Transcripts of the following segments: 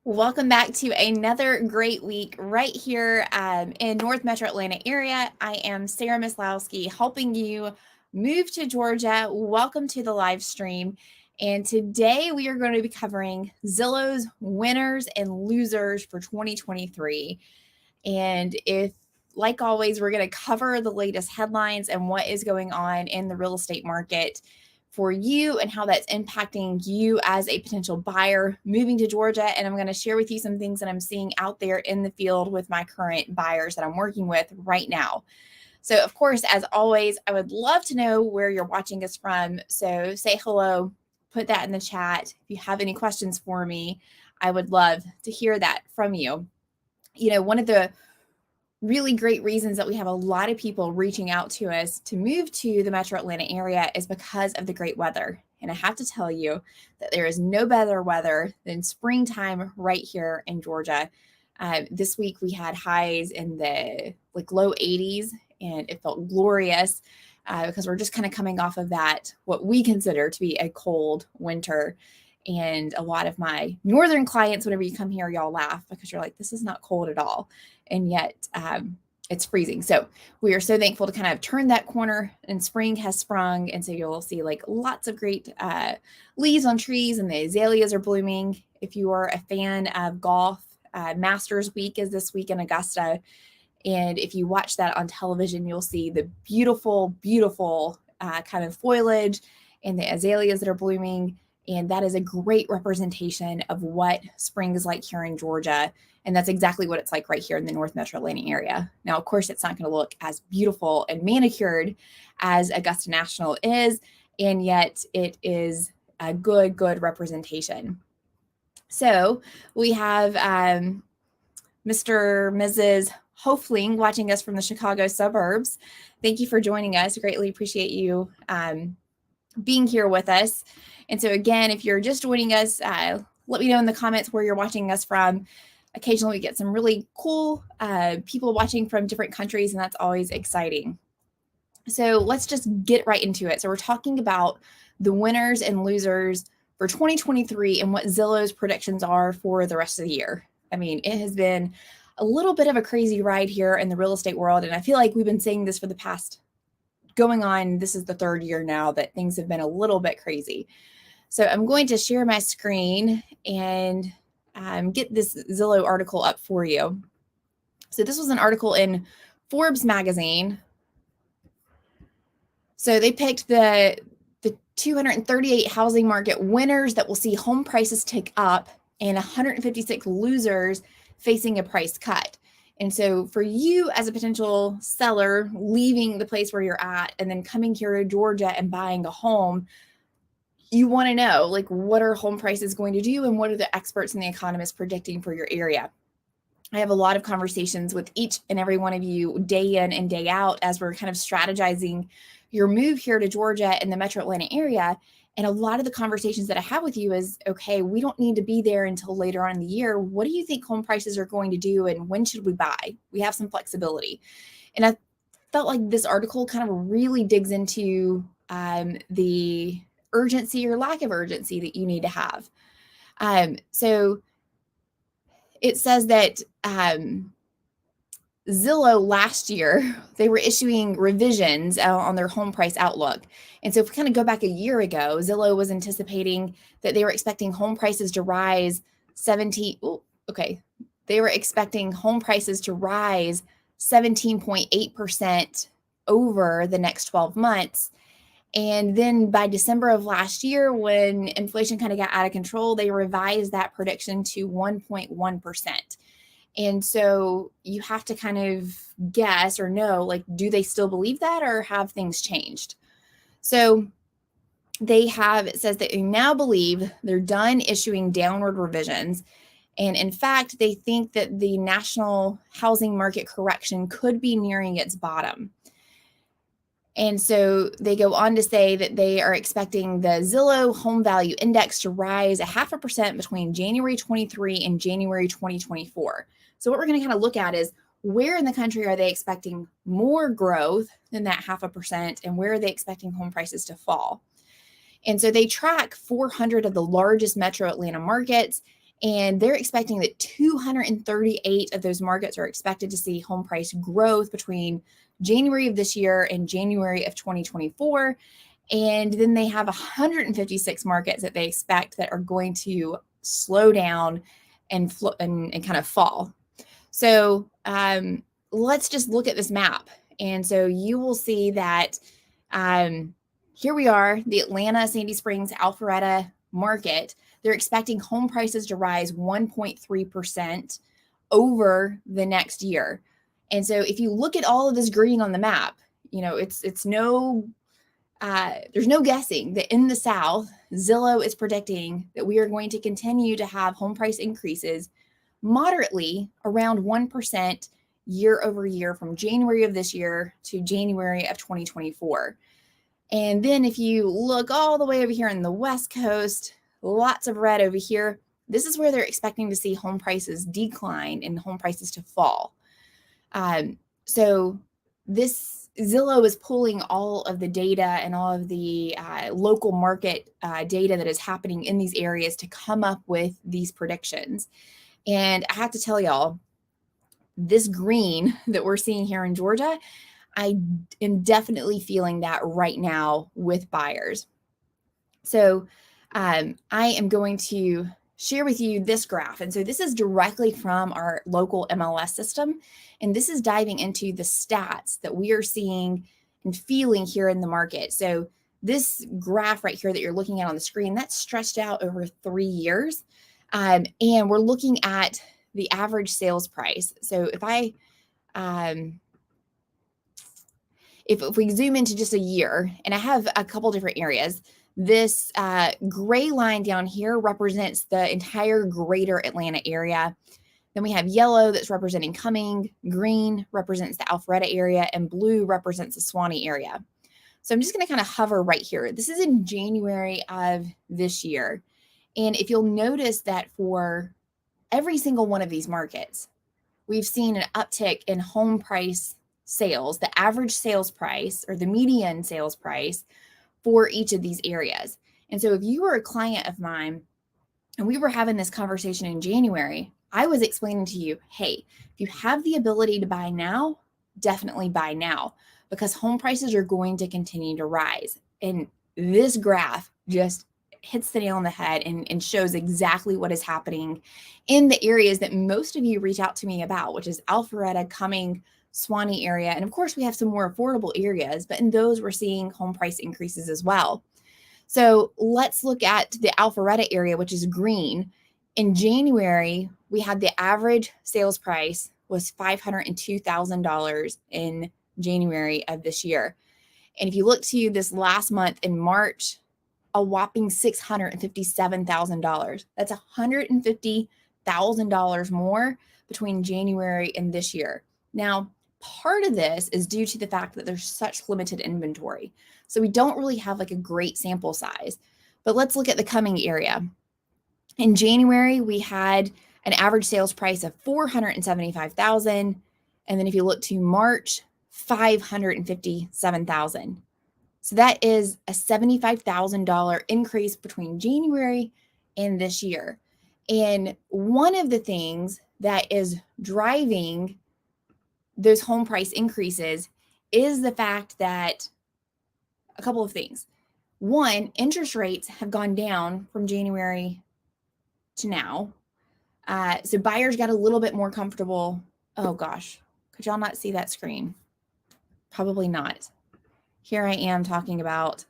Welcome back to another great week right here in North Metro Atlanta area. I am Sarah Maslowski helping you move to Georgia. Welcome to the live stream. And today we are going to be covering Zillow's winners and losers for 2023. And like always, we're going to cover the latest headlines and what is going on in the real estate market for you and how that's impacting you as a potential buyer moving to Georgia. And I'm going to share with you some things that I'm seeing out there in the field with my current buyers that I'm working with right now. So, of course, as always, I would love to know where you're watching us from. So say hello, put that in the chat. If you have any questions for me, I would love to hear that from you. You know, one of the really great reasons that we have a lot of people reaching out to us to move to the Metro Atlanta area is because of the great weather. And I have to tell you that there is no better weather than springtime right here in Georgia. This week we had highs in the low 80s, and it felt glorious because we're just kind of coming off of that, what we consider to be a cold winter. And a lot of my northern clients, whenever you come here, y'all laugh because you're like, this is not cold at all. And yet it's freezing. So we are so thankful to kind of turn that corner, and spring has sprung. And so you'll see lots of great leaves on trees, and the azaleas are blooming. If you are a fan of golf, Masters Week is this week in Augusta. And if you watch that on television, you'll see the beautiful, beautiful kind of foliage and the azaleas that are blooming. And that is a great representation of what spring is like here in Georgia. And that's exactly what it's like right here in the North Metro Atlanta area. Now, of course, it's not going to look as beautiful and manicured as Augusta National is, and yet it is a good representation. So we have Mr. Mrs. Hofling watching us from the Chicago suburbs. Thank you for joining us. Greatly appreciate you being here with us. And so again, if you're just joining us, let me know in the comments where you're watching us from. Occasionally we get some really cool people watching from different countries, and that's always exciting. So let's just get right into it. So we're talking about the winners and losers for 2023 and what Zillow's predictions are for the rest of the year. I mean, it has been a little bit of a crazy ride here in the real estate world. And I feel like we've been saying this for the past this is the third year now that things have been a little bit crazy. So I'm going to share my screen and get this Zillow article up for you. So this was an article in Forbes magazine. So they picked the 238 housing market winners that will see home prices tick up, and 156 losers facing a price cut. And so for you as a potential seller leaving the place where you're at and then coming here to Georgia and buying a home, you want to know, what are home prices going to do, and what are the experts and the economists predicting for your area? I have a lot of conversations with each and every one of you day in and day out as we're kind of strategizing your move here to Georgia and the Metro Atlanta area. And a lot of the conversations that I have with you is, okay, we don't need to be there until later on in the year. What do you think home prices are going to do, and when should we buy? We have some flexibility. And I felt like this article kind of really digs into the urgency or lack of urgency that you need to have. So it says that Zillow last year, they were issuing revisions on their home price outlook. And so if we kind of go back a year ago, Zillow was anticipating that they were expecting home prices to rise They were expecting home prices to rise 17.8% over the next 12 months. And then by December of last year, when inflation kind of got out of control, they revised that prediction to 1.1%. And so you have to kind of guess or know, do they still believe that, or have things changed? So it says that they now believe they're done issuing downward revisions. And in fact, they think that the national housing market correction could be nearing its bottom. And so they go on to say that they are expecting the Zillow Home Value Index to rise 0.5% between January 23 and January 2024. So what we're going to kind of look at is, where in the country are they expecting more growth than that 0.5%, and where are they expecting home prices to fall? And so they track 400 of the largest metro Atlanta markets, And they're expecting that 238 of those markets are expected to see home price growth between January of this year and January of 2024. And then they have 156 markets that they expect that are going to slow down and kind of fall. So let's just look at this map. And so you will see that here we are, the Atlanta, Sandy Springs, Alpharetta market. They're expecting home prices to rise 1.3% over the next year. And so if you look at all of this green on the map, it's no, there's no guessing that in the South, Zillow is predicting that we are going to continue to have home price increases moderately around 1% year over year from January of this year to January of 2024. And then if you look all the way over here on the West Coast, lots of red over here, this is where they're expecting to see home prices decline and home prices to fall. So this Zillow is pulling all of the data and all of the local market data that is happening in these areas to come up with these predictions. And I have to tell y'all, this green that we're seeing here in Georgia, I am definitely feeling that right now with buyers. So I am going to share with you this graph. And so this is directly from our local MLS system. And this is diving into the stats that we are seeing and feeling here in the market. So this graph right here that you're looking at on the screen, that's stretched out over 3 years. And we're looking at the average sales price. So if we zoom into just a year, and I have a couple different areas, this gray line down here represents the entire greater Atlanta area. Then we have yellow that's representing Cumming, green represents the Alpharetta area, and blue represents the Suwanee area. So I'm just going to kind of hover right here. This is in January of this year. And if you'll notice that for every single one of these markets, we've seen an uptick in home price sales, the average sales price or the median sales price for each of these areas. And so if you were a client of mine and we were having this conversation in January, I was explaining to you, hey, if you have the ability to buy now, definitely buy now, because home prices are going to continue to rise. And this graph just hits the nail on the head and shows exactly what is happening in the areas that most of you reach out to me about, which is Alpharetta, Cumming, Suwanee area. And of course, we have some more affordable areas, but in those we're seeing home price increases as well. So let's look at the Alpharetta area, which is green. In January, we had the average sales price was $502,000 in January of this year. And if you look to this last month in March, a whopping $657,000. That's $150,000 more between January and this year. Now, part of this is due to the fact that there's such limited inventory. So we don't really have like a great sample size. But let's look at the Cumming area. In January, we had an average sales price of $475,000. And then if you look to March, $557,000. So that is a $75,000 increase between January and this year. And one of the things that is driving those home price increases is the fact that a couple of things. One, interest rates have gone down from January to now. So buyers got a little bit more comfortable. Oh gosh, could y'all not see that screen? Probably not. Here I am talking about,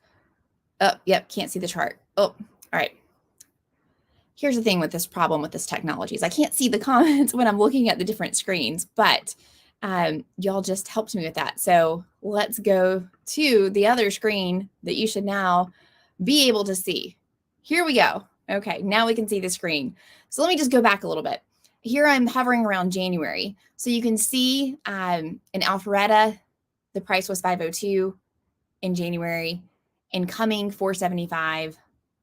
oh, yep, can't see the chart. Oh, all right. Here's the thing with this problem with this technology is I can't see the comments when I'm looking at the different screens, but y'all just helped me with that. So let's go to the other screen that you should now be able to see. Here we go. Okay, now we can see the screen. So let me just go back a little bit. Here I'm hovering around January. So you can see in Alpharetta, the price was $502 in January, in Cumming, $475,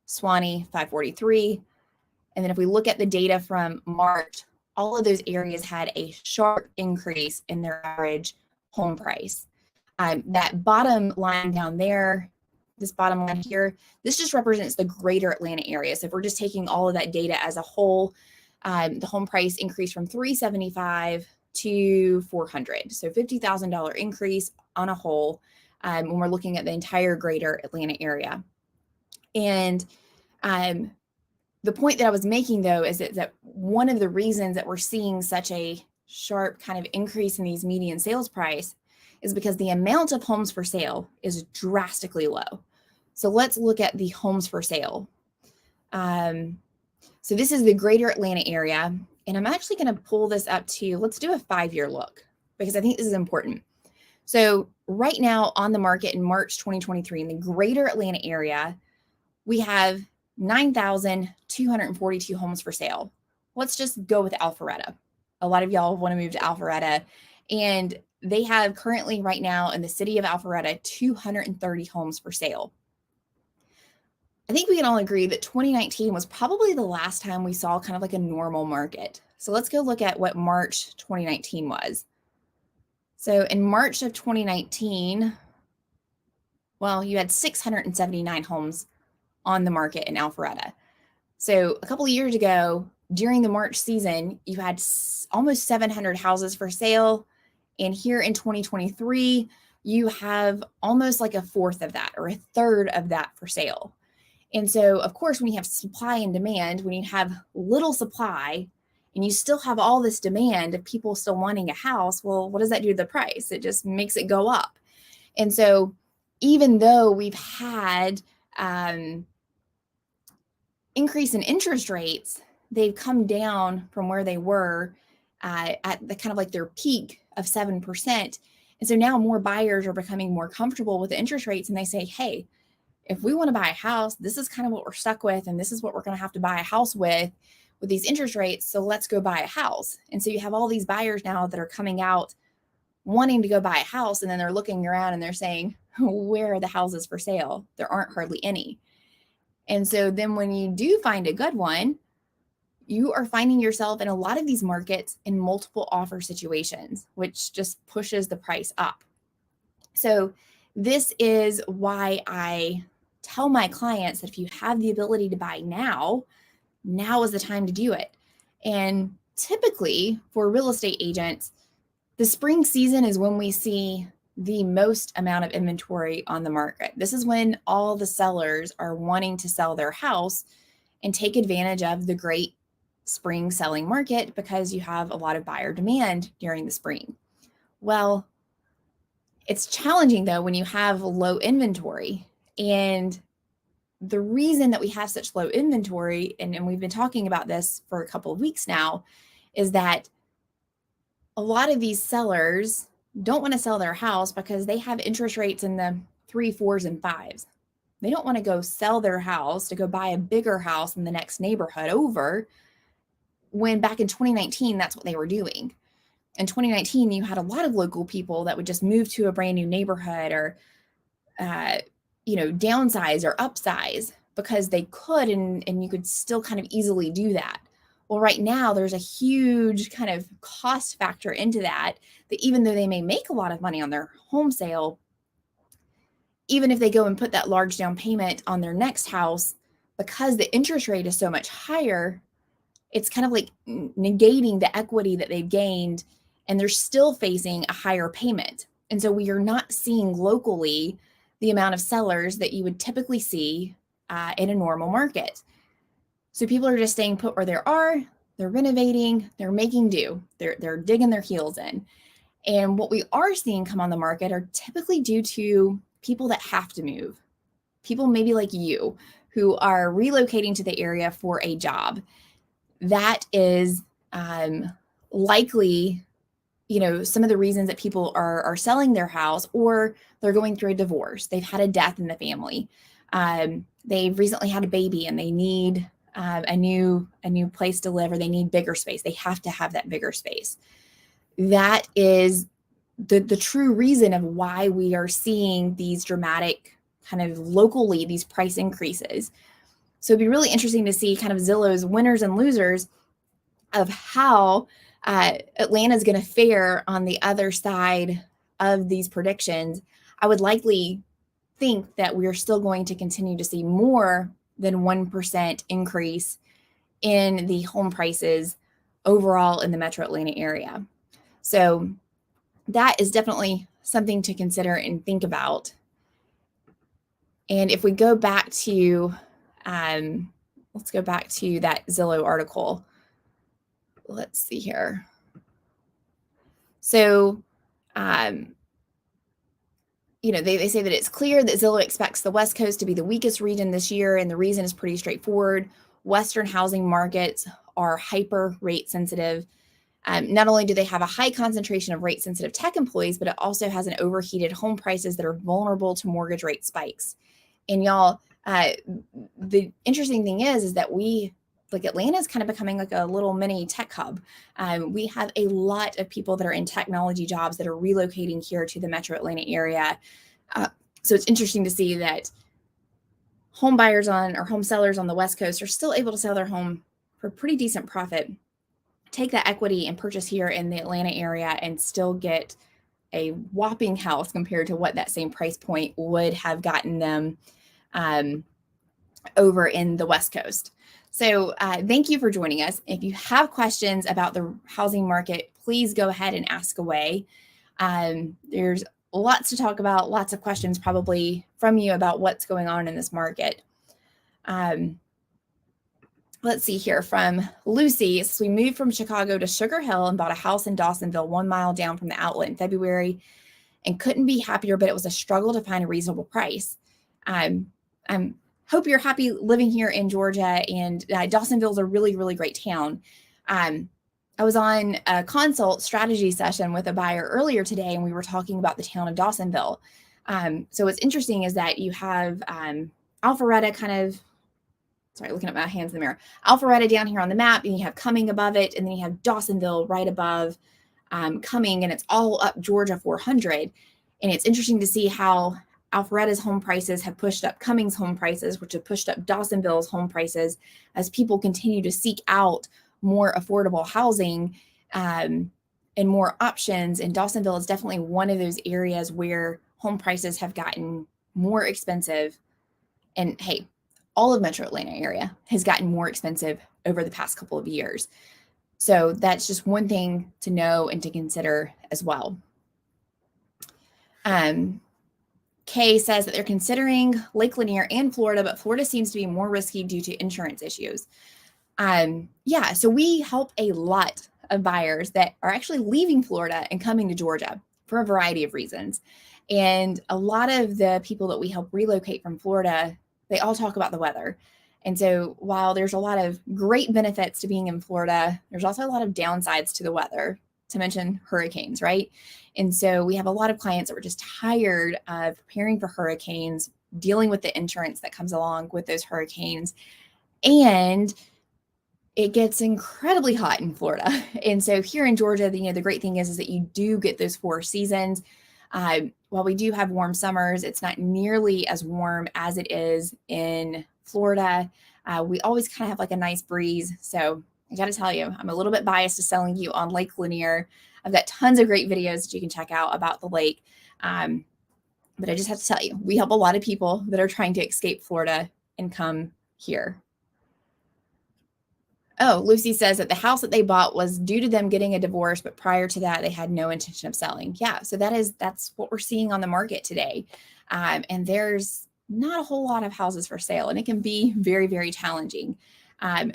Suwanee, $543. And then if we look at the data from March, all of those areas had a sharp increase in their average home price. That bottom line down there, this bottom line here, this just represents the greater Atlanta area. So if we're just taking all of that data as a whole, The home price increased from $375 to $400, so $50,000 increase on a whole when we're looking at the entire greater Atlanta area. And the point that I was making, though, is that one of the reasons that we're seeing such a sharp kind of increase in these median sales price is because the amount of homes for sale is drastically low. So let's look at the homes for sale. So this is the greater Atlanta area, and I'm actually going to pull this up to, let's do a 5-year look, because I think this is important. So right now on the market in March 2023 in the greater Atlanta area, we have 9,242 homes for sale. Let's just go with Alpharetta. A lot of y'all want to move to Alpharetta, and they have currently right now in the city of Alpharetta 230 homes for sale. I think we can all agree that 2019 was probably the last time we saw kind of like a normal market. So let's go look at what March 2019 was. So in March of 2019, well, you had 679 homes on the market in Alpharetta. So a couple of years ago, during the March season, you had almost 700 houses for sale. And here in 2023, you have almost like a fourth of that or a third of that for sale. And so, of course, when you have supply and demand, when you have little supply and you still have all this demand of people still wanting a house, well, what does that do to the price? It just makes it go up. And so even though we've had increase in interest rates, they've come down from where they were at the kind of like their peak of 7%. And so now more buyers are becoming more comfortable with the interest rates, and they say, hey, if we want to buy a house, this is kind of what we're stuck with, and this is what we're going to have to buy a house with these interest rates. So let's go buy a house. And so you have all these buyers now that are coming out wanting to go buy a house, and then they're looking around and they're saying, where are the houses for sale? There aren't hardly any. And so then when you do find a good one, you are finding yourself in a lot of these markets in multiple offer situations, which just pushes the price up. So this is why I tell my clients that if you have the ability to buy now is the time to do it. And typically for real estate agents, the spring season is when we see the most amount of inventory on the market. This is when all the sellers are wanting to sell their house and take advantage of the great spring selling market because you have a lot of buyer demand during the spring. Well, it's challenging though when you have low inventory. And the reason that we have such low inventory, and we've been talking about this for a couple of weeks now, is that a lot of these sellers don't want to sell their house because they have interest rates in the 3s, 4s, and 5s. They don't want to go sell their house to go buy a bigger house in the next neighborhood over, when back in 2019, that's what they were doing. In 2019, you had a lot of local people that would just move to a brand new neighborhood or, downsize or upsize because they could, and you could still kind of easily do that. Well, right now, there's a huge kind of cost factor into that even though they may make a lot of money on their home sale, even if they go and put that large down payment on their next house, because the interest rate is so much higher, it's kind of like negating the equity that they've gained, and they're still facing a higher payment. And so we are not seeing locally the amount of sellers that you would typically see in a normal market. So people are just staying put where they are, they're renovating, they're making do, they're digging their heels in. And what we are seeing come on the market are typically due to people that have to move. People maybe like you who are relocating to the area for a job. That is likely, some of the reasons that people are selling their house, or they're going through a divorce. They've had a death in the family. They've recently had a baby and they need a new place to live, or they need bigger space. They have to have that bigger space. That is the true reason of why we are seeing these dramatic kind of locally, these price increases. So it'd be really interesting to see kind of Zillow's winners and losers of how Atlanta is going to fare on the other side of these predictions. I would likely think that we're still going to continue to see more than 1% increase in the home prices overall in the metro Atlanta area. So that is definitely something to consider and think about. And if we go back to, let's go back to that Zillow article. Let's see here. So, they say that it's clear that Zillow expects the West Coast to be the weakest region this year, and the reason is pretty straightforward. Western housing markets are hyper rate sensitive. Not only do they have a high concentration of rate sensitive tech employees, but it also has an overheated home prices that are vulnerable to mortgage rate spikes. And y'all, the interesting thing is that Atlanta is kind of becoming like a little mini tech hub. We have a lot of people that are in technology jobs that are relocating here to the metro Atlanta area. So it's interesting to see that home buyers or home sellers on the West Coast are still able to sell their home for a pretty decent profit, take that equity and purchase here in the Atlanta area and still get a whopping house compared to what that same price point would have gotten them over in the West Coast. So thank you for joining us. If you have questions about the housing market, please go ahead and ask away. There's lots to talk about, lots of questions probably from you about what's going on in this market. Let's see here from Lucy. So we moved from Chicago to Sugar Hill and bought a house in Dawsonville, 1 mile down from the outlet in February, and couldn't be happier, but it was a struggle to find a reasonable price. Hope you're happy living here in Georgia, and Dawsonville is a really, really great town. I was on a consult strategy session with a buyer earlier today, and we were talking about the town of Dawsonville. So what's interesting is that you have Alpharetta looking at my hands in the mirror. Alpharetta down here on the map, and you have Cumming above it, and then you have Dawsonville right above Cumming, and it's all up Georgia 400. And it's interesting to see how Alpharetta's home prices have pushed up Cumming's home prices, which have pushed up Dawsonville's home prices as people continue to seek out more affordable housing and more options. And Dawsonville is definitely one of those areas where home prices have gotten more expensive. And hey, all of Metro Atlanta area has gotten more expensive over the past couple of years. So that's just one thing to know and to consider as well. Kay says that they're considering Lake Lanier and Florida, but Florida seems to be more risky due to insurance issues. So we help a lot of buyers that are actually leaving Florida and coming to Georgia for a variety of reasons. And a lot of the people that we help relocate from Florida, they all talk about the weather. And so while there's a lot of great benefits to being in Florida, there's also a lot of downsides to the weather, to mention hurricanes, right? And so we have a lot of clients that were just tired of preparing for hurricanes, dealing with the insurance that comes along with those hurricanes. And it gets incredibly hot in Florida. And so here in Georgia, the great thing is that you do get those 4 seasons. While we do have warm summers, it's not nearly as warm as it is in Florida. We always kind of have like a nice breeze. So I got to tell you, I'm a little bit biased to selling you on Lake Lanier. I've got tons of great videos that you can check out about the lake. But I just have to tell you, we help a lot of people that are trying to escape Florida and come here. Oh, Lucy says that the house that they bought was due to them getting a divorce, but prior to that, they had no intention of selling. Yeah, so that's what we're seeing on the market today. And there's not a whole lot of houses for sale, and it can be very, very challenging.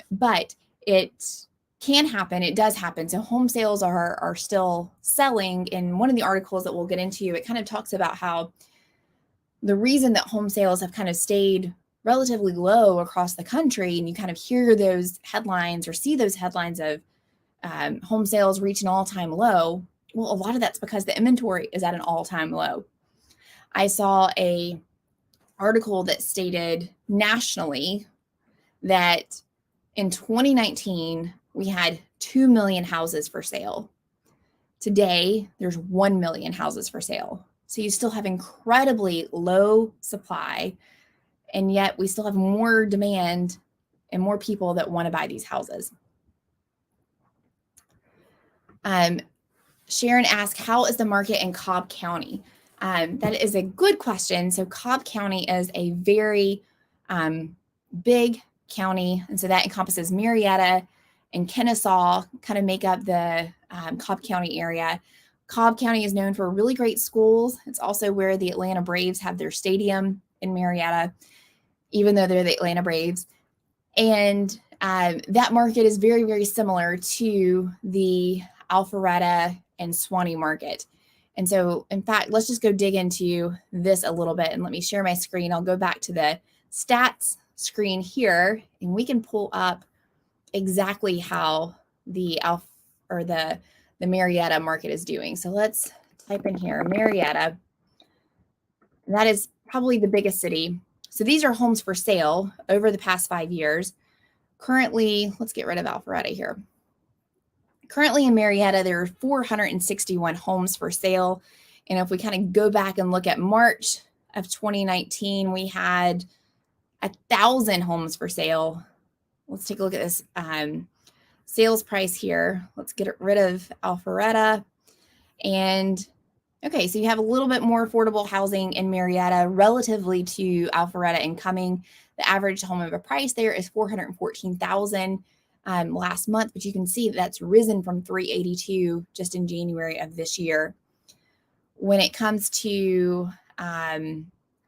But it can happen. It does happen. So home sales are still selling. In one of the articles that we'll get into, it kind of talks about how the reason that home sales have kind of stayed relatively low across the country, and you kind of hear those headlines or see those headlines of home sales reach an all-time low. Well, a lot of that's because the inventory is at an all-time low. I saw a article that stated nationally that in 2019, we had 2 million houses for sale. Today, there's 1 million houses for sale. So you still have incredibly low supply, and yet we still have more demand and more people that want to buy these houses. Sharon asked, how is the market in Cobb County? That is a good question. So Cobb County is a very big County. And so that encompasses Marietta and Kennesaw, kind of make up the Cobb County area. Cobb County is known for really great schools. It's also where the Atlanta Braves have their stadium in Marietta, even though they're the Atlanta Braves. And that market is very, very similar to the Alpharetta and Suwanee market. And so, in fact, let's just go dig into this a little bit and let me share my screen. I'll go back to the stats screen here, and we can pull up exactly how the Marietta market is doing. So let's type in here, Marietta. That is probably the biggest city. So these are homes for sale over the past 5 years. Currently, let's get rid of Alpharetta here. Currently in Marietta, there are 461 homes for sale. And if we kind of go back and look at March of 2019, we had 1,000 homes for sale. Let's take a look at this sales price here. Let's get rid of Alpharetta. And okay, so you have a little bit more affordable housing in Marietta relatively to Alpharetta and Cumming. The average home of a price there is $414,000 last month, but you can see that's risen from $382 just in January of this year. When it comes to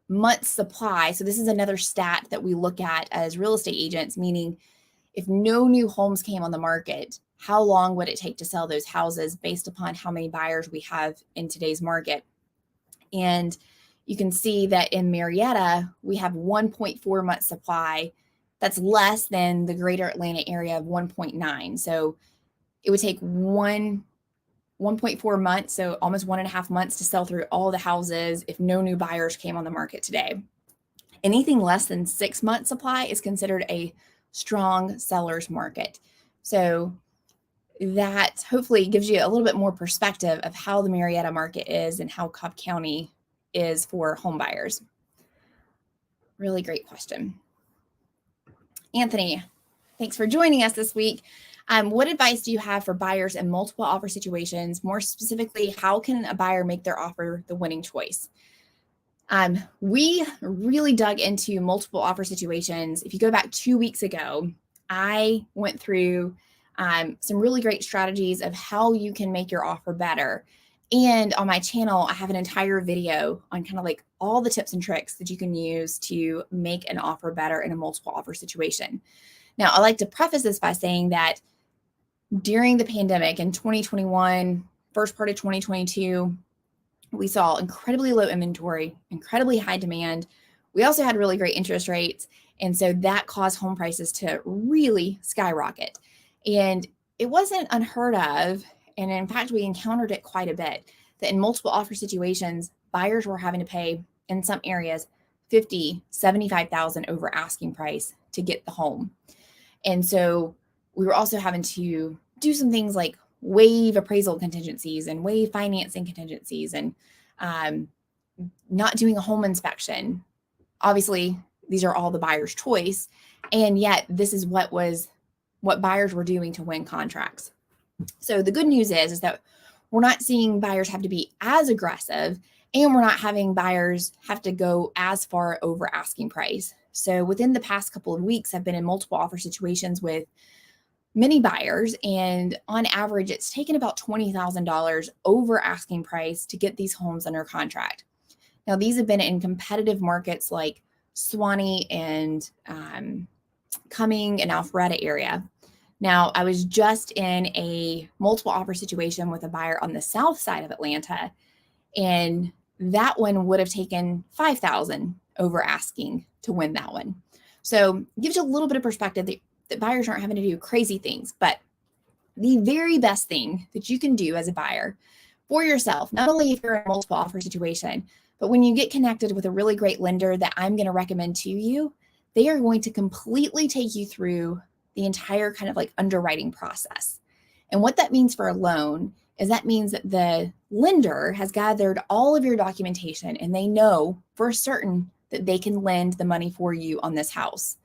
months supply, so this is another stat that we look at as real estate agents, meaning if no new homes came on the market, how long would it take to sell those houses based upon how many buyers we have in today's market? And you can see that in Marietta, we have 1.4 month supply. That's less than the greater Atlanta area of 1.9. So it would take 1.4 months, so almost 1.5 months to sell through all the houses if no new buyers came on the market today. Anything less than 6 months supply is considered a strong seller's market. So that hopefully gives you a little bit more perspective of how the Marietta market is and how Cobb County is for home buyers. Really great question. Anthony, thanks for joining us this week. What advice do you have for buyers in multiple offer situations? More specifically, how can a buyer make their offer the winning choice? We really dug into multiple offer situations. If you go back 2 weeks ago, I went through some really great strategies of how you can make your offer better. And on my channel, I have an entire video on kind of like all the tips and tricks that you can use to make an offer better in a multiple offer situation. Now, I like to preface this by saying that during the pandemic in 2021, first part of 2022, we saw incredibly low inventory, incredibly high demand. We also had really great interest rates. And so that caused home prices to really skyrocket. And it wasn't unheard of. And in fact, we encountered it quite a bit, that in multiple offer situations, buyers were having to pay, in some areas, $50,000, $75,000 over asking price to get the home. And so we were also having to do some things like waive appraisal contingencies and waive financing contingencies and not doing a home inspection. Obviously, these are all the buyer's choice. And yet this is what buyers were doing to win contracts. So the good news is that we're not seeing buyers have to be as aggressive, and we're not having buyers have to go as far over asking price. So within the past couple of weeks, I've been in multiple offer situations with many buyers, and on average, it's taken about $20,000 over asking price to get these homes under contract. Now, these have been in competitive markets like Suwanee and Cumming and Alpharetta area. Now, I was just in a multiple offer situation with a buyer on the south side of Atlanta, and that one would have taken $5,000 over asking to win that one. So it gives you a little bit of perspective that buyers aren't having to do crazy things. But the very best thing that you can do as a buyer for yourself, not only if you're in a multiple offer situation, but when you get connected with a really great lender that I'm going to recommend to you, they are going to completely take you through the entire kind of like underwriting process. And what that means for a loan is that means that the lender has gathered all of your documentation and they know for certain that they can lend the money for you on this house.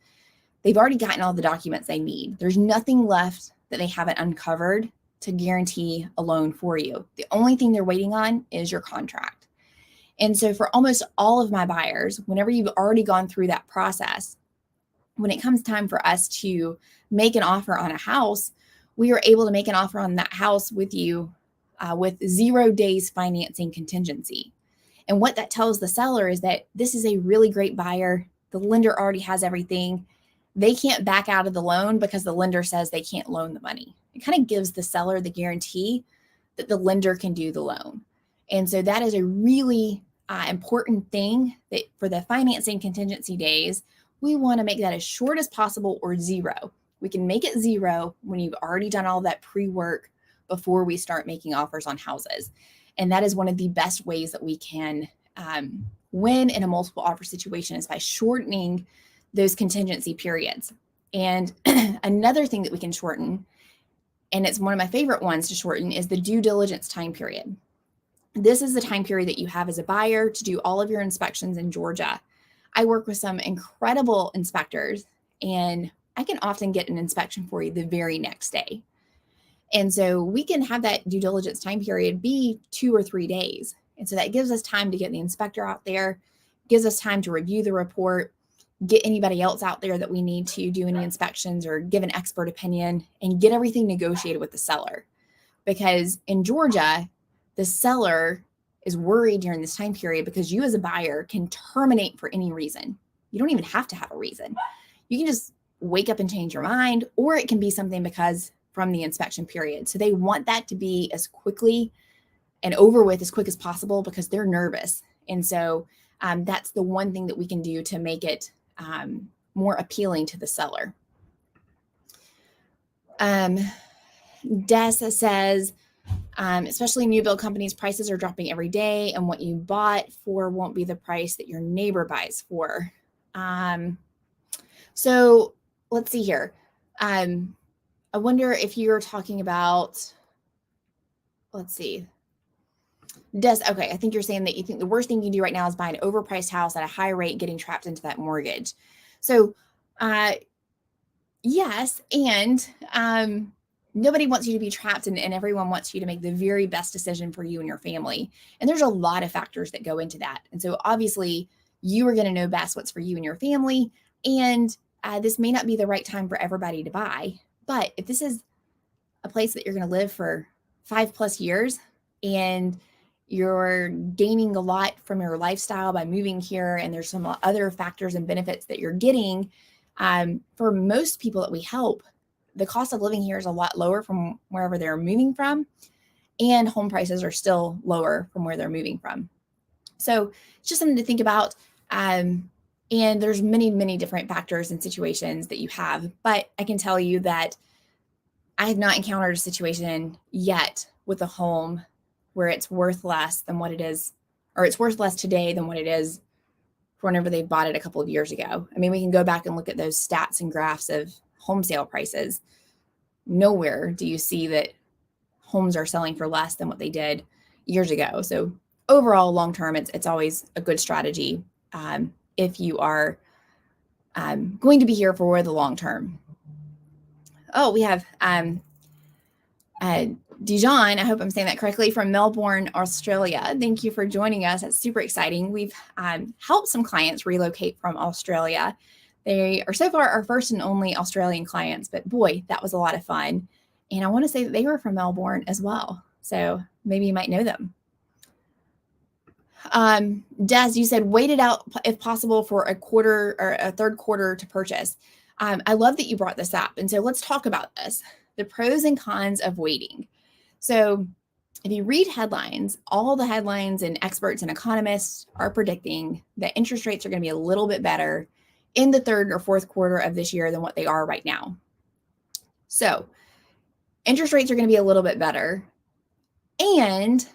They've already gotten all the documents they need. There's nothing left that they haven't uncovered to guarantee a loan for you. The only thing they're waiting on is your contract. And so for almost all of my buyers, whenever you've already gone through that process, when it comes time for us to make an offer on a house, we are able to make an offer on that house with you with 0 days financing contingency. And what that tells the seller is that this is a really great buyer. The lender already has everything. They can't back out of the loan because the lender says they can't loan the money. It kind of gives the seller the guarantee that the lender can do the loan. And so that is a really important thing, that for the financing contingency days, we want to make that as short as possible or 0. We can make it 0 when you've already done all that pre-work before we start making offers on houses. And that is one of the best ways that we can win in a multiple offer situation, is by shortening those contingency periods. And another thing that we can shorten, and it's one of my favorite ones to shorten, is the due diligence time period. This is the time period that you have as a buyer to do all of your inspections in Georgia. I work with some incredible inspectors, and I can often get an inspection for you the very next day. And so we can have that due diligence time period be 2 or 3 days. And so that gives us time to get the inspector out there, gives us time to review the report, get anybody else out there that we need to do any inspections or give an expert opinion, and get everything negotiated with the seller. Because in Georgia, the seller is worried during this time period because you as a buyer can terminate for any reason. You don't even have to have a reason. You can just wake up and change your mind, or it can be something because from the inspection period. So they want that to be as quickly and over with as quick as possible because they're nervous. And so that's the one thing that we can do to make it more appealing to the seller. Des says, especially new build companies, prices are dropping every day, and what you bought for won't be the price that your neighbor buys for. So let's see here. I wonder if you're talking about, let's see. Des, okay, I think you're saying that you think the worst thing you can do right now is buy an overpriced house at a high rate, getting trapped into that mortgage. So yes, and nobody wants you to be trapped, and everyone wants you to make the very best decision for you and your family. And there's a lot of factors that go into that. And so obviously you are going to know best what's for you and your family. And this may not be the right time for everybody to buy. But if this is a place that you're going to live for 5+ years, and you're gaining a lot from your lifestyle by moving here, and there's some other factors and benefits that you're getting, for most people that we help, the cost of living here is a lot lower from wherever they're moving from, and home prices are still lower from where they're moving from. So it's just something to think about. And there's many, many different factors and situations that you have, but I can tell you that I have not encountered a situation yet with a home where it's worth less than what it is, or it's worth less today than what it is for whenever they bought it a couple of years ago. I mean, we can go back and look at those stats and graphs of home sale prices. Nowhere do you see that homes are selling for less than what they did years ago. So overall, long term, it's always a good strategy if you are going to be here for the long term. Oh, we have Dijon, I hope I'm saying that correctly, from Melbourne, Australia. Thank you for joining us. That's super exciting. We've helped some clients relocate from Australia. They are so far our first and only Australian clients, but boy, that was a lot of fun. And I want to say that they were from Melbourne as well. So maybe you might know them. Des, you said wait it out if possible for a quarter or a third quarter to purchase. I love that you brought this up. And so let's talk about this, the pros and cons of waiting. So if you read headlines, all the headlines and experts and economists are predicting that interest rates are going to be a little bit better in the third or fourth quarter of this year than what they are right now. So interest rates are going to be a little bit better. And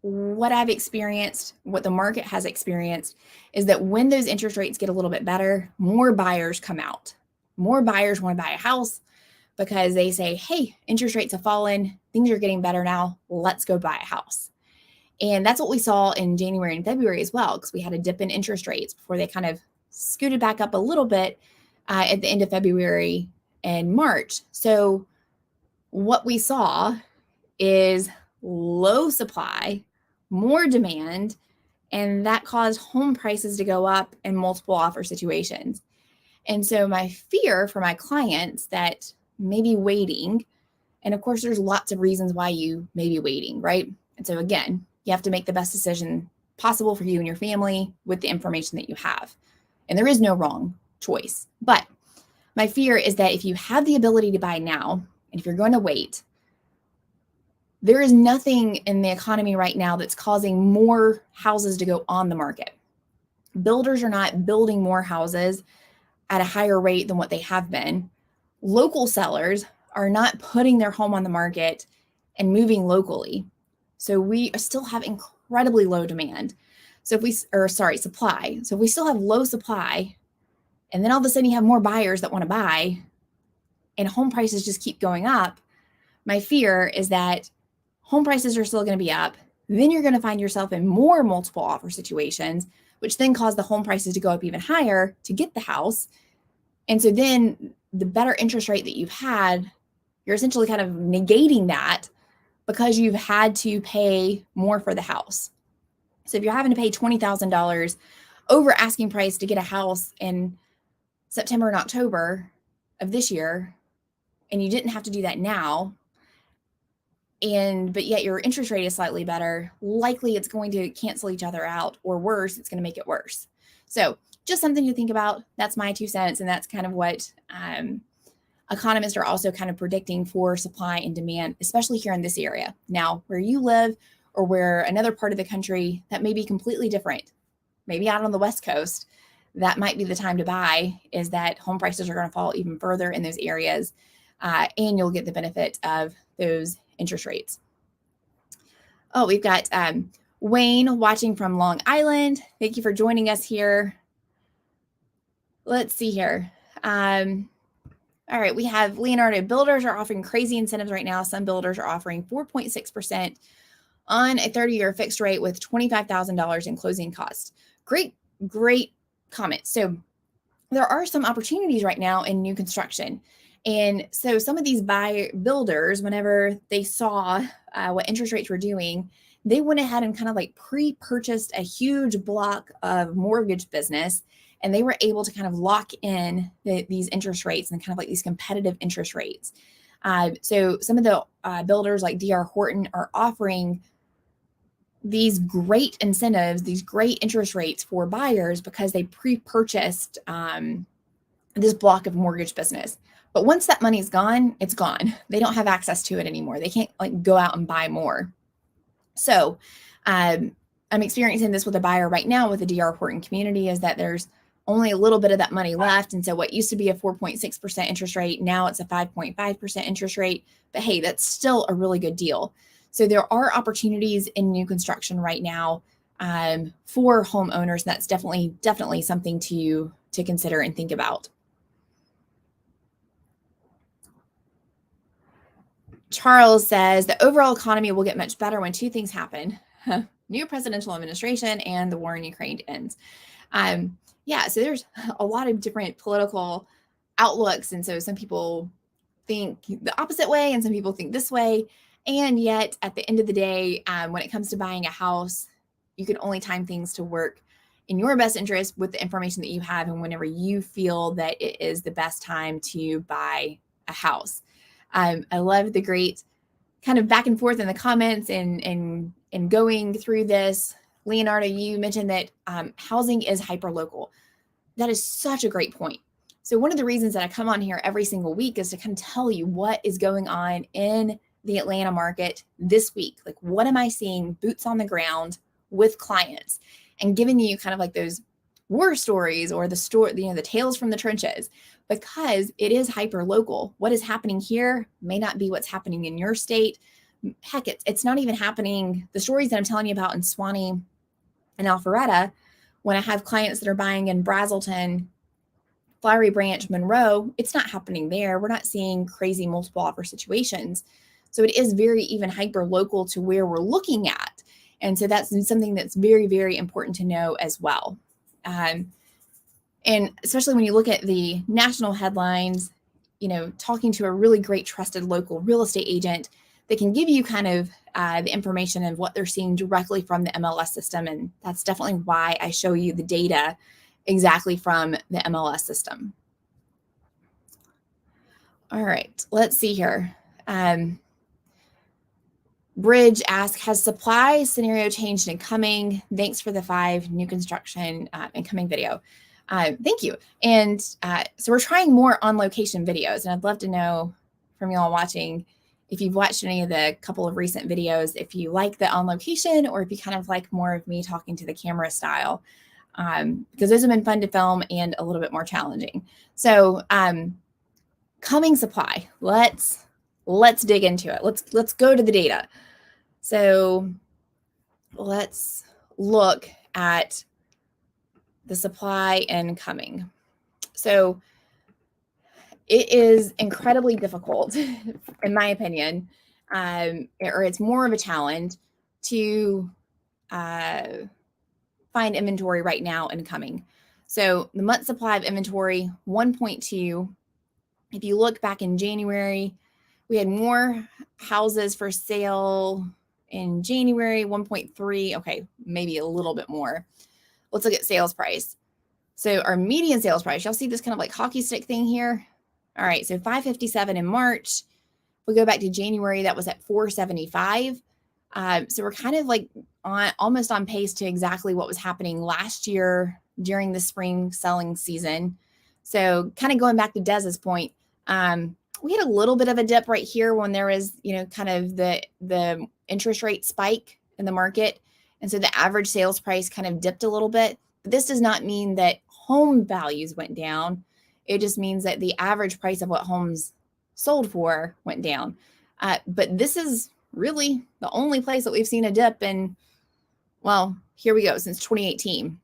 what I've experienced, what the market has experienced, is that when those interest rates get a little bit better, more buyers come out. More buyers want to buy a house because they say, hey, interest rates have fallen, things are getting better now, let's go buy a house. And that's what we saw in January and February as well, because we had a dip in interest rates before they kind of scooted back up a little bit at the end of February and March. So what we saw is low supply, more demand, and that caused home prices to go up in multiple offer situations. And so my fear for my clients that may be waiting, and of course, there's lots of reasons why you may be waiting, right? And so again, you have to make the best decision possible for you and your family with the information that you have. And there is no wrong choice. But my fear is that if you have the ability to buy now, and if you're going to wait, there is nothing in the economy right now that's causing more houses to go on the market. Builders are not building more houses at a higher rate than what they have been. Local sellers are not putting their home on the market and moving locally. So we still have incredibly low demand. So if we, or sorry, supply. So if we still have low supply, and then all of a sudden you have more buyers that want to buy, and home prices just keep going up, my fear is that home prices are still going to be up. Then you're going to find yourself in more multiple offer situations, which then cause the home prices to go up even higher to get the house. And so then the better interest rate that you've had, you're essentially kind of negating that because you've had to pay more for the house. So if you're having to pay $20,000 over asking price to get a house in September and October of this year, and you didn't have to do that now, but yet your interest rate is slightly better, likely it's going to cancel each other out, or worse, it's going to make it worse. So just something to think about. That's my 2 cents. And that's kind of what economists are also kind of predicting for supply and demand, especially here in this area. Now, where you live or where another part of the country, that may be completely different. Maybe out on the West Coast, that might be the time to buy, is that home prices are going to fall even further in those areas, and you'll get the benefit of those interest rates. Oh, we've got Wayne watching from Long Island. Thank you for joining us here. Let's see here. All right, we have Leonardo. Builders are offering crazy incentives right now. Some builders are offering 4.6% on a 30-year fixed rate with $25,000 in closing costs. Great comment. So there are some opportunities right now in new construction. And so some of these builders, whenever they saw what interest rates were doing, they went ahead and kind of like pre-purchased a huge block of mortgage business, and they were able to kind of lock in these interest rates and kind of like these competitive interest rates. So some of the builders like D.R. Horton are offering these great incentives, these great interest rates for buyers because they pre-purchased this block of mortgage business. But once that money's gone, it's gone. They don't have access to it anymore. They can't like go out and buy more. So I'm experiencing this with a buyer right now with the D.R. Horton community, is that there's only a little bit of that money left. And so what used to be a 4.6% interest rate, now it's a 5.5% interest rate. But hey, that's still a really good deal. So there are opportunities in new construction right now for homeowners. And that's definitely something to consider and think about. Charles says the overall economy will get much better when 2 things happen: new presidential administration and the war in Ukraine ends. Yeah, so there's a lot of different political outlooks. And so some people think the opposite way and some people think this way. And yet at the end of the day, when it comes to buying a house, you can only time things to work in your best interest with the information that you have and whenever you feel that it is the best time to buy a house. I love the great kind of back and forth in the comments and going through this. Leonardo, you mentioned that housing is hyperlocal. That is such a great point. So one of the reasons that I come on here every single week is to kind of tell you what is going on in the Atlanta market this week. Like, what am I seeing boots on the ground with clients, and giving you kind of like those war stories or the tales from the trenches, because it is hyper local. What is happening here may not be what's happening in your state. Heck, it's not even happening. The stories that I'm telling you about in Swanee and Alpharetta, when I have clients that are buying in Brazelton, Flowery Branch, Monroe, it's not happening there. We're not seeing crazy multiple offer situations. So it is very even hyper local to where we're looking at. And so that's something that's very, very important to know as well. And especially when you look at the national headlines, talking to a really great trusted local real estate agent that can give you kind of the information of what they're seeing directly from the MLS system. And that's definitely why I show you the data exactly from the MLS system. All right, let's see here. Bridge asks, has supply scenario changed in coming? Thanks for the 5 new construction incoming video. Thank you. And so we're trying more on location videos, and I'd love to know from y'all watching if you've watched any of the couple of recent videos, if you like the on location or if you kind of like more of me talking to the camera style, because those have been fun to film and a little bit more challenging. So coming supply, let's dig into it. Let's go to the data. So let's look at the supply incoming. So it is incredibly difficult, in my opinion, or it's more of a challenge to find inventory right now incoming. So the month supply of inventory, 1.2. If you look back in January, we had more houses for sale in January, 1.3. Okay, maybe a little bit more. Let's look at sales price. So our median sales price, y'all see this kind of like hockey stick thing here? All right, so 557 in March. We go back to January, that was at 475. So we're kind of like almost on pace to exactly what was happening last year during the spring selling season. So kind of going back to Dez's point, we had a little bit of a dip right here when there was, kind of the interest rate spike in the market. And so the average sales price kind of dipped a little bit. But this does not mean that home values went down. It just means that the average price of what homes sold for went down. But this is really the only place that we've seen a dip in, well, here we go, since 2018.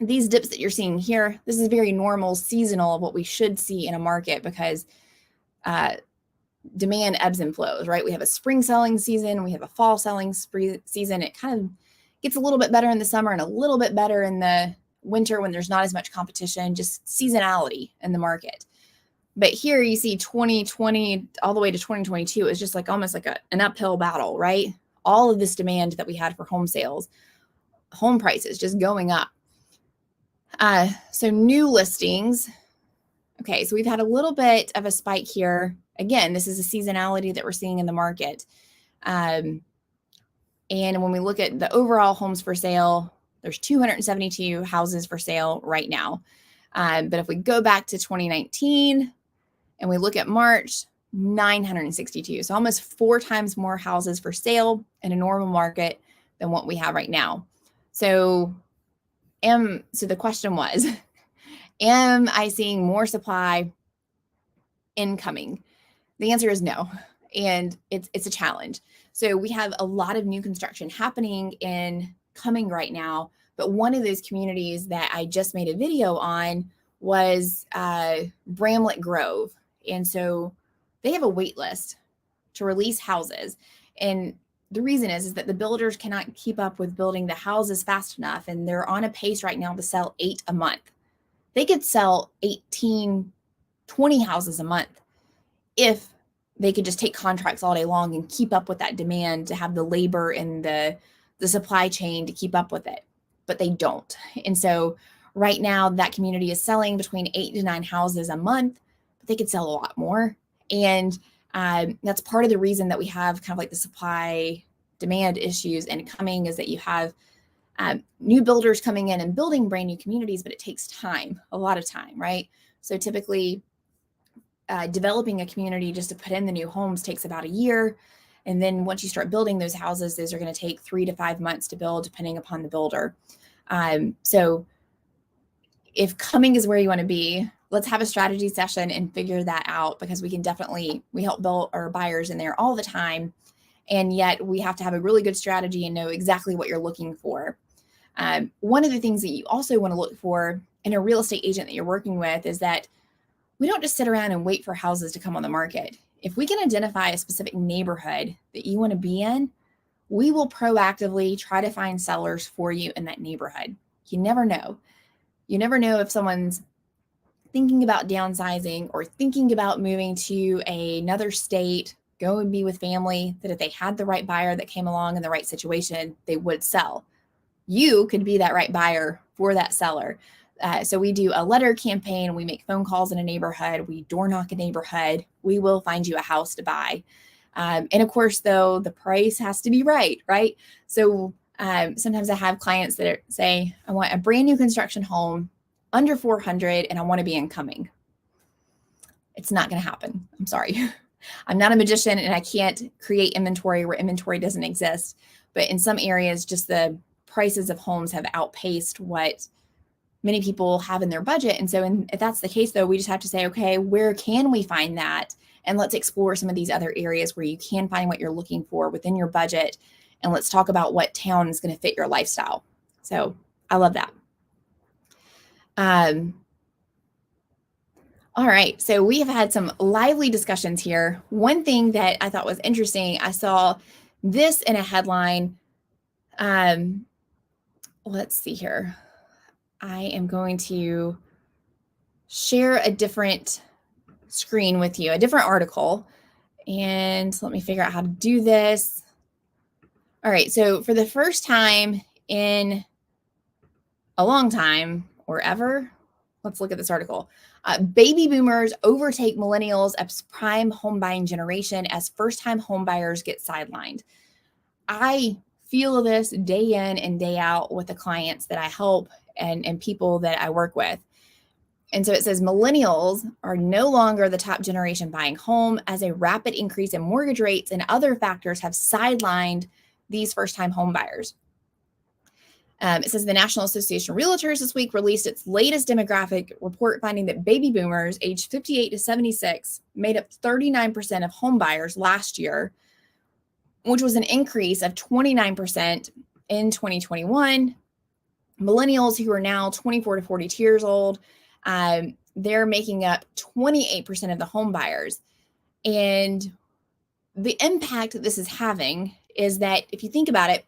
These dips that you're seeing here, this is very normal, seasonal of what we should see in a market because demand ebbs and flows, right? We have a spring selling season, we have a fall selling season. It kind of gets a little bit better in the summer and a little bit better in the winter when there's not as much competition, just seasonality in the market. But here you see 2020 all the way to 2022 is just like almost like an uphill battle, right? All of this demand that we had for home sales, home prices just going up. So new listings. Okay, so we've had a little bit of a spike here. Again, this is a seasonality that we're seeing in the market. And when we look at the overall homes for sale, there's 272 houses for sale right now. But if we go back to 2019 and we look at March, 962. So almost 4 times more houses for sale in a normal market than what we have right now. So the question was, am I seeing more supply incoming? The answer is no. And it's a challenge. So we have a lot of new construction happening in coming right now. But one of those communities that I just made a video on was Bramlett Grove. And so they have a wait list to release houses. And the reason is that the builders cannot keep up with building the houses fast enough. And they're on a pace right now to sell 8 a month. They could sell 18, 20 houses a month if they could just take contracts all day long and keep up with that demand to have the labor and the supply chain to keep up with it. But they don't. And so right now that community is selling between 8 to 9 houses a month, but they could sell a lot more. And that's part of the reason that we have kind of like the supply demand issues and coming is that you have new builders coming in and building brand new communities, but it takes time, a lot of time, right? So typically developing a community just to put in the new homes takes about a year. And then once you start building those houses, those are going to take 3 to 5 months to build, depending upon the builder. So if coming is where you want to be, let's have a strategy session and figure that out, because we help build our buyers in there all the time. And yet we have to have a really good strategy and know exactly what you're looking for. One of the things that you also want to look for in a real estate agent that you're working with is that we don't just sit around and wait for houses to come on the market. If we can identify a specific neighborhood that you want to be in, we will proactively try to find sellers for you in that neighborhood. You never know. You never know if someone's thinking about downsizing or thinking about moving to another state, go and be with family, that if they had the right buyer that came along in the right situation, they would sell. You could be that right buyer for that seller. So we do a letter campaign. We make phone calls in a neighborhood. We door knock a neighborhood. We will find you a house to buy. And of course, though, the price has to be right? So sometimes I have clients that say, I want a brand new construction home under 400 and I want to be incoming. It's not going to happen. I'm sorry. I'm not a magician and I can't create inventory where inventory doesn't exist. But in some areas, just the prices of homes have outpaced what many people have in their budget. And so if that's the case, though, we just have to say, okay, where can we find that? And let's explore some of these other areas where you can find what you're looking for within your budget. And let's talk about what town is going to fit your lifestyle. So I love that. All right. So we have had some lively discussions here. One thing that I thought was interesting, I saw this in a headline. Let's see here. I am going to share a different screen with you, a different article. And let me figure out how to do this. All right. So for the first time in a long time or ever, let's look at this article. Baby boomers overtake millennials as prime home buying generation as first-time home buyers get sidelined. I feel this day in and day out with the clients that I help and people that I work with. And so it says millennials are no longer the top generation buying home as a rapid increase in mortgage rates and other factors have sidelined these first-time home buyers. It says the National Association of Realtors this week released its latest demographic report finding that baby boomers aged 58 to 76 made up 39% of home buyers last year, which was an increase of 29% in 2021. Millennials who are now 24 to 42 years old, they're making up 28% of the home buyers. And the impact that this is having is that if you think about it,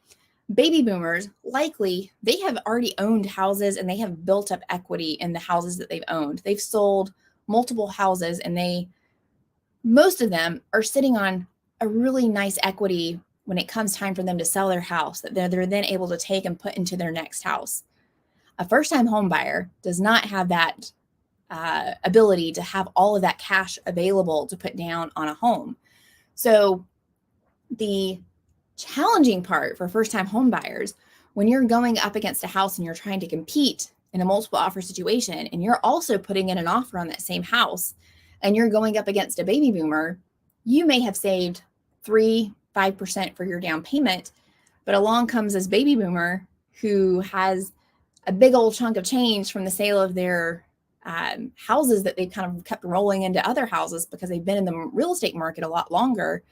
baby boomers, likely they have already owned houses and they have built up equity in the houses that they've owned. They've sold multiple houses and most of them are sitting on a really nice equity when it comes time for them to sell their house that they're then able to take and put into their next house. A first-time home buyer does not have that ability to have all of that cash available to put down on a home. So the challenging part for first-time home buyers, when you're going up against a house and you're trying to compete in a multiple offer situation, and you're also putting in an offer on that same house, and you're going up against a baby boomer, you may have saved 3-5% for your down payment, but along comes this baby boomer who has a big old chunk of change from the sale of their houses that they kind of kept rolling into other houses because they've been in the real estate market a lot longer.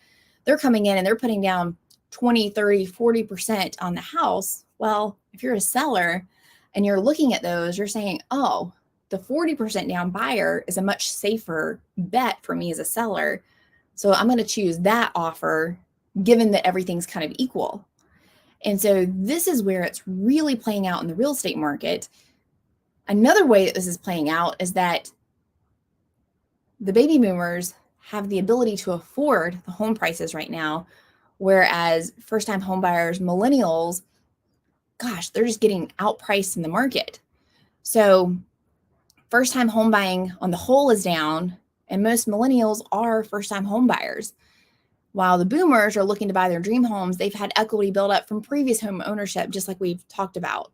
They're coming in and they're putting down 20, 30, 40% on the house. Well, if you're a seller and you're looking at those, you're saying, oh, the 40% down buyer is a much safer bet for me as a seller. So I'm going to choose that offer given that everything's kind of equal. And so this is where it's really playing out in the real estate market. Another way that this is playing out is that the baby boomers have the ability to afford the home prices right now, whereas first-time home buyers, millennials, gosh, they're just getting outpriced in the market. So first-time home buying on the whole is down, and most millennials are first-time home buyers. While the boomers are looking to buy their dream homes, they've had equity built up from previous home ownership, just like we've talked about.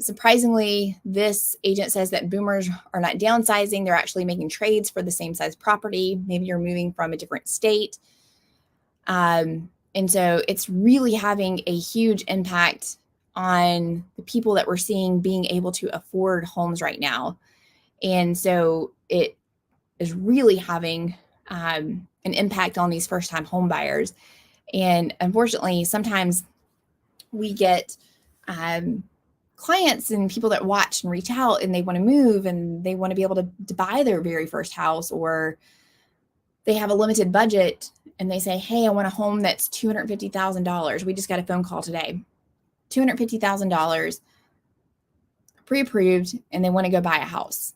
Surprisingly, this agent says that boomers are not downsizing. They're actually making trades for the same size property. Maybe you're moving from a different state. And so it's really having a huge impact on the people that we're seeing being able to afford homes right now. And so it is really having an impact on these first-time home buyers. And unfortunately, sometimes we get clients and people that watch and reach out and they want to move and they want to be able to buy their very first house, or they have a limited budget and they say, hey, I want a home that's $250,000. We just got a phone call today. $250,000 pre-approved, and they want to go buy a house.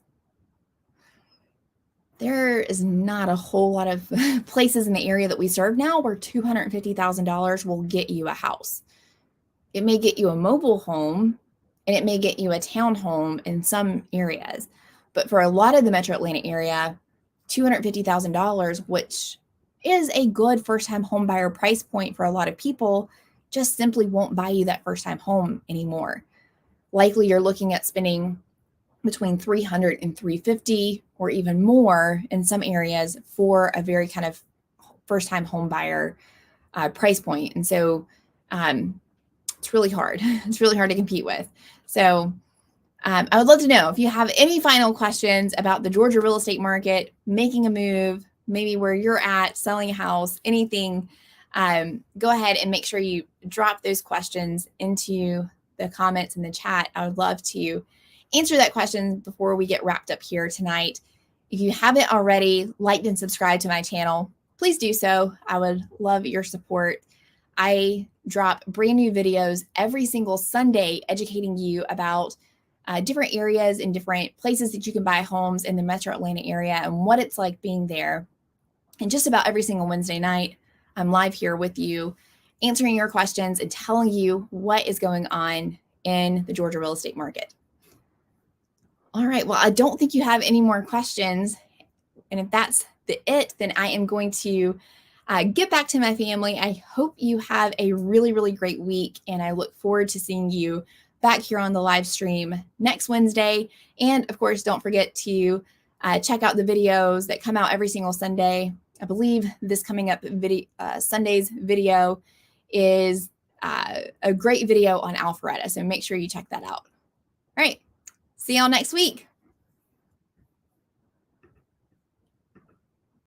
There is not a whole lot of places in the area that we serve now where $250,000 will get you a house. It may get you a mobile home and it may get you a townhome in some areas. But for a lot of the metro Atlanta area, $250,000, which is a good first-time home buyer price point for a lot of people, just simply won't buy you that first-time home anymore. Likely you're looking at spending between $300 and $350 or even more in some areas for a very kind of first-time home buyer price point. And so it's really hard. It's really hard to compete with. So I would love to know if you have any final questions about the Georgia real estate market, making a move, maybe where you're at, selling a house, anything. Go ahead and make sure you drop those questions into the comments in the chat. I would love to answer that question before we get wrapped up here tonight. If you haven't already liked and subscribed to my channel, please do so. I would love your support. I drop brand new videos every single Sunday educating you about different areas and different places that you can buy homes in the metro Atlanta area and what it's like being there. And just about every single Wednesday night, I'm live here with you, answering your questions and telling you what is going on in the Georgia real estate market. All right, well, I don't think you have any more questions. And if that's it, then I am going to get back to my family. I hope you have a really, really great week. And I look forward to seeing you back here on the live stream next Wednesday. And of course, don't forget to check out the videos that come out every single Sunday. I believe this coming up Sunday's video is a great video on Alpharetta. So make sure you check that out. All right. See y'all next week.